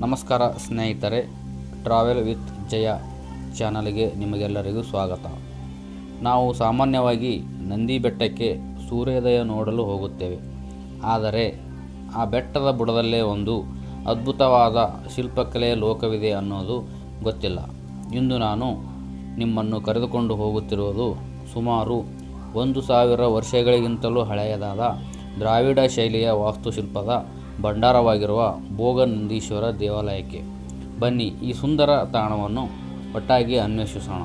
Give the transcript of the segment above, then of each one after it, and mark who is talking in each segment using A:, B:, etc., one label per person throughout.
A: ನಮಸ್ಕಾರ ಸ್ನೇಹಿತರೆ, travel with ಜಯ ಚಾನಲ್ಗೆ ನಿಮಗೆಲ್ಲರಿಗೂ ಸ್ವಾಗತ. ನಾವು ಸಾಮಾನ್ಯವಾಗಿ ನಂದಿ ಬೆಟ್ಟಕ್ಕೆ ಸೂರ್ಯೋದಯ ನೋಡಲು ಹೋಗುತ್ತೇವೆ. ಆದರೆ ಆ ಬೆಟ್ಟದ ಬುಡದಲ್ಲೇ ಒಂದು ಅದ್ಭುತವಾದ ಶಿಲ್ಪಕಲೆಯ ಲೋಕವಿದೆ ಅನ್ನೋದು ಗೊತ್ತಿಲ್ಲ. ಇಂದು ನಾನು ನಿಮ್ಮನ್ನು ಕರೆದುಕೊಂಡು ಹೋಗುತ್ತಿರುವುದು ಸುಮಾರು 1000 ವರ್ಷಗಳಿಗಿಂತಲೂ ಹಳೆಯದಾದ ದ್ರಾವಿಡ ಶೈಲಿಯ ವಾಸ್ತುಶಿಲ್ಪದ ಭಂಡಾರವಾಗಿರುವ ಭೋಗನಂದೀಶ್ವರ ದೇವಾಲಯಕ್ಕೆ. ಬನ್ನಿ, ಈ ಸುಂದರ ತಾಣವನ್ನು ಒಟ್ಟಾಗಿ ಅನ್ವೇಷಿಸೋಣ.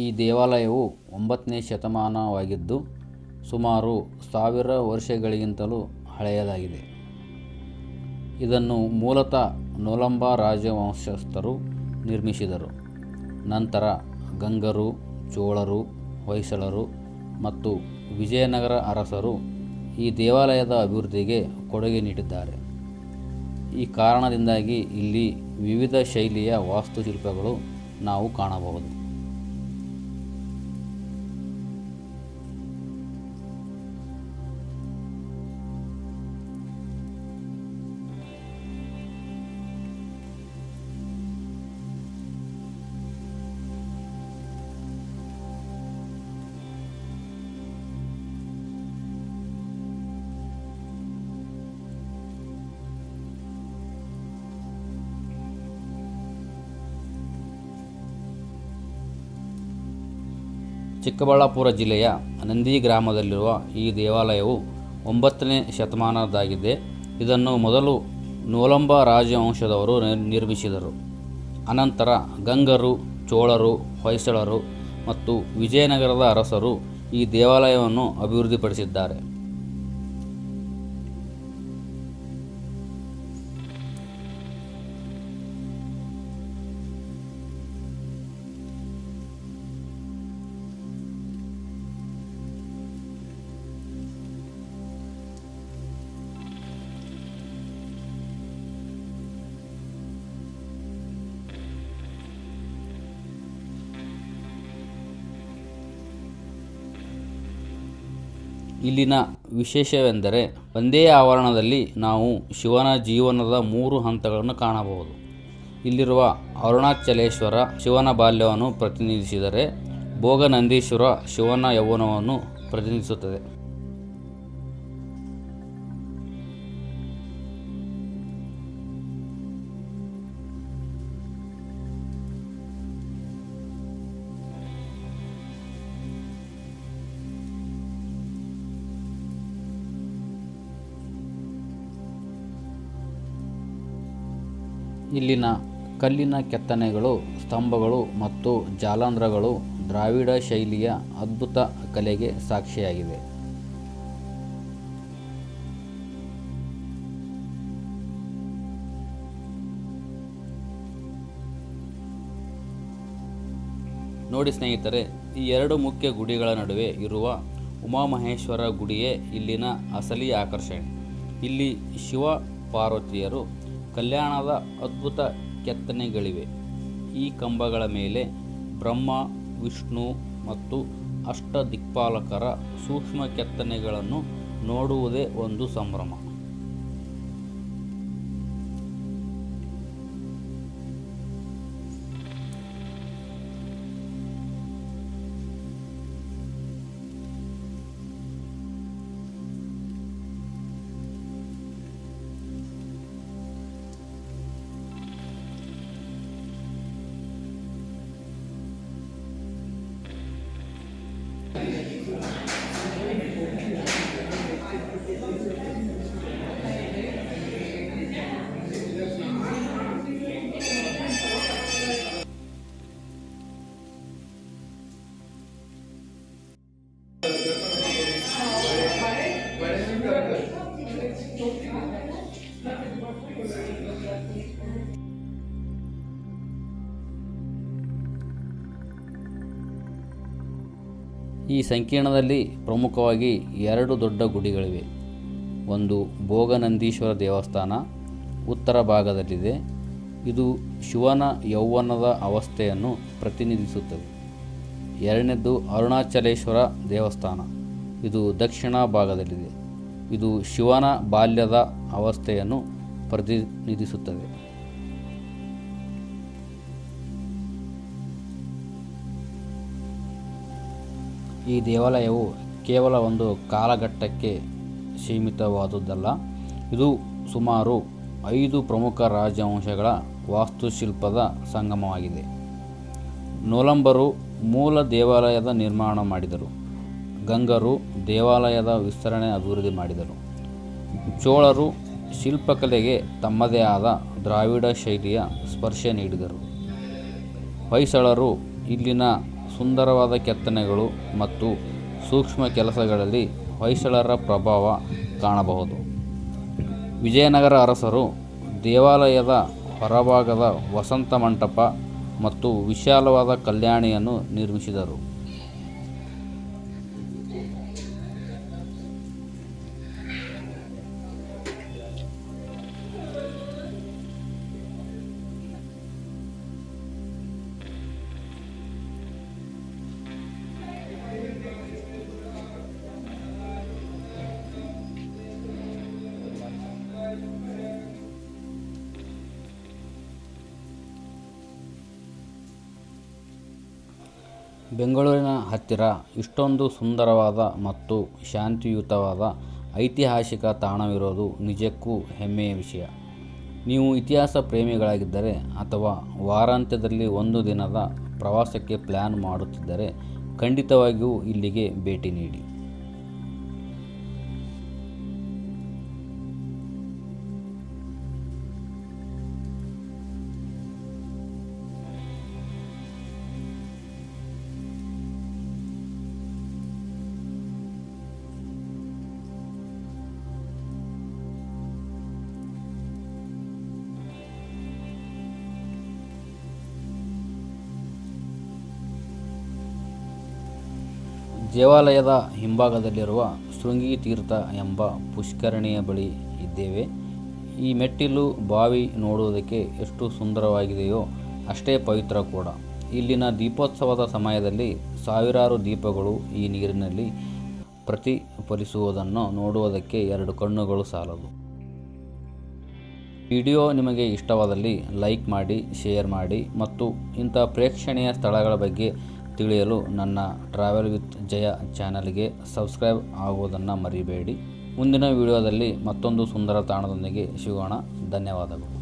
A: ಈ ದೇವಾಲಯವು 9ನೇ ಶತಮಾನವಾಗಿದ್ದು ಸುಮಾರು 1000 ವರ್ಷಗಳಿಗಿಂತಲೂ ಹಳೆಯದಾಗಿದೆ. ಇದನ್ನು ಮೂಲತಃ ನೊಲಂಬ ರಾಜವಂಶಸ್ಥರು ನಿರ್ಮಿಸಿದರು. ನಂತರ ಗಂಗರು, ಚೋಳರು, ಹೊಯ್ಸಳರು ಮತ್ತು ವಿಜಯನಗರ ಅರಸರು ಈ ದೇವಾಲಯದ ಅಭಿವೃದ್ಧಿಗೆ ಕೊಡುಗೆ ನೀಡಿದ್ದಾರೆ. ಈ ಕಾರಣದಿಂದಾಗಿ ಇಲ್ಲಿ ವಿವಿಧ ಶೈಲಿಯ ವಾಸ್ತುಶಿಲ್ಪಗಳು ನಾವು ಕಾಣಬಹುದು. ಚಿಕ್ಕಬಳ್ಳಾಪುರ ಜಿಲ್ಲೆಯ ನಂದಿ ಗ್ರಾಮದಲ್ಲಿರುವ ಈ ದೇವಾಲಯವು 9ನೇ ಶತಮಾನದ್ದಾಗಿದೆ. ಇದನ್ನು ಮೊದಲು ನೊಲಂಬ ರಾಜವಂಶದವರು ನಿರ್ಮಿಸಿದರು. ಅನಂತರ ಗಂಗರು, ಚೋಳರು, ಹೊಯ್ಸಳರು ಮತ್ತು ವಿಜಯನಗರದ ಅರಸರು ಈ ದೇವಾಲಯವನ್ನು ಅಭಿವೃದ್ಧಿಪಡಿಸಿದ್ದಾರೆ. ಇಲ್ಲಿನ ವಿಶೇಷವೆಂದರೆ ಒಂದೇ ಆವರಣದಲ್ಲಿ ನಾವು ಶಿವನ ಜೀವನದ 3 ಹಂತಗಳನ್ನು ಕಾಣಬಹುದು. ಇಲ್ಲಿರುವ ಅರುಣಾಚಲೇಶ್ವರ ಶಿವನ ಬಾಲ್ಯವನ್ನು ಪ್ರತಿನಿಧಿಸಿದರೆ, ಭೋಗನಂದೀಶ್ವರ ಶಿವನ ಯೌವನವನ್ನು ಪ್ರತಿನಿಧಿಸುತ್ತದೆ. ಇಲ್ಲಿನ ಕಲ್ಲಿನ ಕೆತ್ತನೆಗಳು, ಸ್ತಂಭಗಳು ಮತ್ತು ಜಾಲಂಧ್ರಗಳು ದ್ರಾವಿಡ ಶೈಲಿಯ ಅದ್ಭುತ ಕಲೆಗೆ ಸಾಕ್ಷಿಯಾಗಿವೆ. ನೋಡಿ ಸ್ನೇಹಿತರೆ, ಈ 2 ಮುಖ್ಯ ಗುಡಿಗಳ ನಡುವೆ ಇರುವ ಉಮಾಮಹೇಶ್ವರ ಗುಡಿಯೇ ಇಲ್ಲಿನ ಅಸಲಿ ಆಕರ್ಷಣೆ. ಇಲ್ಲಿ ಶಿವ ಪಾರ್ವತಿಯರು ಕಲ್ಯಾಣದ ಅದ್ಭುತ ಕೆತ್ತನೆಗಳಿವೆ. ಈ ಕಂಬಗಳ ಮೇಲೆ ಬ್ರಹ್ಮ, ವಿಷ್ಣು ಮತ್ತು ಅಷ್ಟದಿಕ್ಪಾಲಕರ ಸೂಕ್ಷ್ಮ ಕೆತ್ತನೆಗಳನ್ನು ನೋಡುವುದೇ ಒಂದು ಸಂಭ್ರಮ. ಈ ಸಂಕೀರ್ಣದಲ್ಲಿ ಪ್ರಮುಖವಾಗಿ 2 ದೊಡ್ಡ ಗುಡಿಗಳಿವೆ. ಒಂದು ಭೋಗನಂದೀಶ್ವರ ದೇವಸ್ಥಾನ ಉತ್ತರ ಭಾಗದಲ್ಲಿದೆ. ಇದು ಶಿವನ ಯೌವನದ ಅವಸ್ಥೆಯನ್ನು ಪ್ರತಿನಿಧಿಸುತ್ತದೆ. ಎರಡನೇದು ಅರುಣಾಚಲೇಶ್ವರ ದೇವಸ್ಥಾನ. ಇದು ದಕ್ಷಿಣ ಭಾಗದಲ್ಲಿದೆ. ಇದು ಶಿವನ ಬಾಲ್ಯದ ಅವಸ್ಥೆಯನ್ನು ಪ್ರತಿನಿಧಿಸುತ್ತದೆ. ಈ ದೇವಾಲಯವು ಕೇವಲ ಒಂದು ಕಾಲಘಟ್ಟಕ್ಕೆ ಸೀಮಿತವಾದುದಲ್ಲ. ಇದು ಸುಮಾರು 5 ಪ್ರಮುಖ ರಾಜವಂಶಗಳ ವಾಸ್ತುಶಿಲ್ಪದ ಸಂಗಮವಾಗಿದೆ. ನೊಲಂಬರು ಮೂಲ ದೇವಾಲಯದ ನಿರ್ಮಾಣ ಮಾಡಿದರು. ಗಂಗರು ದೇವಾಲಯದ ವಿಸ್ತರಣೆ ಅಭಿವೃದ್ಧಿ ಮಾಡಿದರು. ಚೋಳರು ಶಿಲ್ಪಕಲೆಗೆ ತಮ್ಮದೇ ಆದ ದ್ರಾವಿಡ ಶೈಲಿಯ ಸ್ಪರ್ಶ ನೀಡಿದರು. ಹೊಯ್ಸಳರು ಇಲ್ಲಿನ ಸುಂದರವಾದ ಕೆತ್ತನೆಗಳು ಮತ್ತು ಸೂಕ್ಷ್ಮ ಕೆಲಸಗಳಲ್ಲಿ ಹೊಯ್ಸಳರ ಪ್ರಭಾವ ಕಾಣಬಹುದು. ವಿಜಯನಗರ ಅರಸರು ದೇವಾಲಯದ ಹೊರಭಾಗದ ವಸಂತ ಮಂಟಪ ಮತ್ತು ವಿಶಾಲವಾದ ಕಲ್ಯಾಣಿಯನ್ನು ನಿರ್ಮಿಸಿದರು. ಬೆಂಗಳೂರಿನ ಹತ್ತಿರ ಇಷ್ಟೊಂದು ಸುಂದರವಾದ ಮತ್ತು ಶಾಂತಿಯುತವಾದ ಐತಿಹಾಸಿಕ ತಾಣವಿರೋದು ನಿಜಕ್ಕೂ ಹೆಮ್ಮೆಯ ವಿಷಯ. ನೀವು ಇತಿಹಾಸ ಪ್ರೇಮಿಗಳಾಗಿದ್ದರೆ ಅಥವಾ ವಾರಾಂತ್ಯದಲ್ಲಿ ಒಂದು ದಿನದ ಪ್ರವಾಸಕ್ಕೆ ಪ್ಲ್ಯಾನ್ ಮಾಡುತ್ತಿದ್ದರೆ ಖಂಡಿತವಾಗಿಯೂ ಇಲ್ಲಿಗೆ ಭೇಟಿ ನೀಡಿ. ದೇವಾಲಯದ ಹಿಂಭಾಗದಲ್ಲಿರುವ ಶೃಂಗಿ ತೀರ್ಥ ಎಂಬ ಪುಷ್ಕರಣಿಯ ಬಳಿ ಇದ್ದೇವೆ. ಈ ಮೆಟ್ಟಿಲು ಬಾವಿ ನೋಡುವುದಕ್ಕೆ ಎಷ್ಟು ಸುಂದರವಾಗಿದೆಯೋ ಅಷ್ಟೇ ಪವಿತ್ರ ಕೂಡ. ಇಲ್ಲಿನ ದೀಪೋತ್ಸವದ ಸಮಯದಲ್ಲಿ ಸಾವಿರಾರು ದೀಪಗಳು ಈ ನೀರಿನಲ್ಲಿ ಪ್ರತಿಫಲಿಸುವುದನ್ನು ನೋಡುವುದಕ್ಕೆ 2 ಕಣ್ಣುಗಳು ಸಾಲದು. ವಿಡಿಯೋ ನಿಮಗೆ ಇಷ್ಟವಾದಲ್ಲಿ ಲೈಕ್ ಮಾಡಿ, ಶೇರ್ ಮಾಡಿ ಮತ್ತು ಇಂಥ ಪ್ರೇಕ್ಷಣೀಯ ಸ್ಥಳಗಳ ಬಗ್ಗೆ ತಿಳಿಯಲು ನನ್ನ ಟ್ರಾವೆಲ್ ವಿತ್ ಜಯ ಚಾನಲ್ಗೆ ಸಬ್ಸ್ಕ್ರೈಬ್ ಆಗುವುದನ್ನು ಮರಿಬೇಡಿ. ಮುಂದಿನ ವಿಡಿಯೋದಲ್ಲಿ ಮತ್ತೊಂದು ಸುಂದರ ತಾಣದೊಂದಿಗೆ ಸಿಗೋಣ. ಧನ್ಯವಾದಗಳು.